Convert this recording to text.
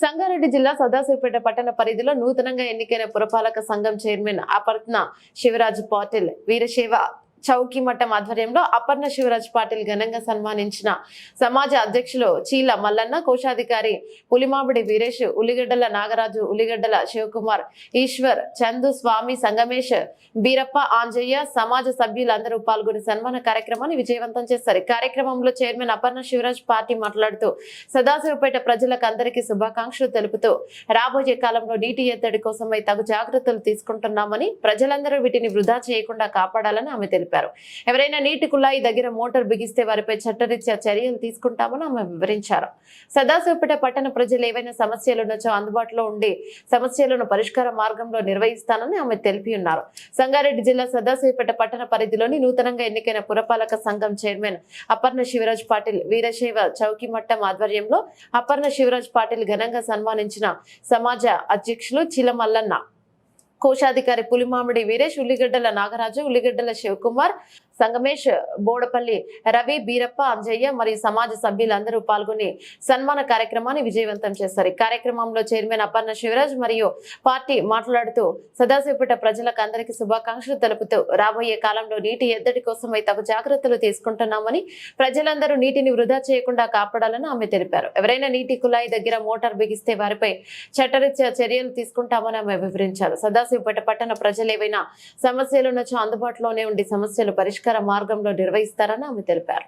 సంగారెడ్డి జిల్లా సదాశివపేట పట్టణ పరిధిలో నూతనంగా ఎన్నికైన పురపాలక సంఘం చైర్మన్ అపర్ణ శివరాజ్ పాటిల్ వీరశైవ చౌకీమఠం ఆధ్వర్యంలో అపర్ణ శివరాజ్ పాటిల్ ఘనంగా సన్మానించిన సమాజ అధ్యక్షులు చీల మల్లన్న, కోశాధికారి పులిమామిడి వీరేష్, ఉల్లిగడ్డల నాగరాజు, ఉల్లిగడ్డల శివకుమార్, ఈశ్వర్, చందు, స్వామి, సంగమేష్, బీరప్ప, ఆంజయ్య సమాజ సభ్యులందరూ పాల్గొని సన్మాన కార్యక్రమాన్ని విజయవంతం చేశారు. కార్యక్రమంలో చైర్మన్ అపర్ణ శివరాజ్ పార్టీ మాట్లాడుతూ సదాశివపేట ప్రజలకు అందరికీ శుభాకాంక్షలు తెలుపుతూ రాబోయే కాలంలో నీటి ఎద్దడి కోసమై తగు జాగ్రత్తలు తీసుకుంటున్నామని, ప్రజలందరూ వీటిని వృధా చేయకుండా కాపాడాలని ఆమె తెలిపారు. ఎవరైనా నీటి కుళాయి దగ్గర మోటార్ బిగిస్తే వారిపై చట్టరీత్యా చర్యలు తీసుకుంటామని ఆమె వివరించారు. సదాశివపేట పట్టణ ప్రజలు ఏవైనా సమస్యలున్నచో అందుబాటులో ఉండి సమస్యలను పరిష్కార మార్గంలో నిర్వహిస్తానని ఆమె తెలిపి ఉన్నారు. సంగారెడ్డి జిల్లా సదాశివపేట పట్టణ పరిధిలోని నూతనంగా ఎన్నికైన పురపాలక సంఘం చైర్మన్ అపర్ణ శివరాజ్ పాటిల్ వీరశైవ చౌకీమఠం ఆధ్వర్యంలో అపర్ణ శివరాజ్ పాటిల్ ఘనంగా సన్మానించిన సమాజ అధ్యక్షులు చీల మల్లన్న, కోశాధికారి పులిమామిడి వీరేష్, ఉల్లిగడ్డల నాగరాజు, ఉల్లిగడ్డల శివకుమార్, సంగమేష్, బోడపల్లి రవి, బీరప్ప, అంజయ్య మరియు సమాజ సభ్యులందరూ పాల్గొని సన్మాన కార్యక్రమాన్ని విజయవంతం చేశారు. ఈ కార్యక్రమంలో చైర్మన్ అపర్ణ శివరాజ్ మరియు పార్టీ మాట్లాడుతూ సదాశివపేట ప్రజలకు అందరికీ శుభాకాంక్షలు తెలుపుతూ రాబోయే కాలంలో నీటి ఎద్దడి కోసమై తగు జాగ్రత్తలు తీసుకుంటున్నామని, ప్రజలందరూ నీటిని వృధా చేయకుండా కాపాడాలని ఆమె తెలిపారు. ఎవరైనా నీటి కుళాయి దగ్గర మోటార్ బిగిస్తే వారిపై చట్టరీత్యా చర్యలు తీసుకుంటామని ఆమె వివరించారు. సదాశివపేట పట్టణ ప్రజలు ఏవైనా సమస్యలున్నచో అందుబాటులోనే ఉండి సమస్యలు పరిష్కార మార్గంలో నిర్వహిస్తారని ఆమె తెలిపారు.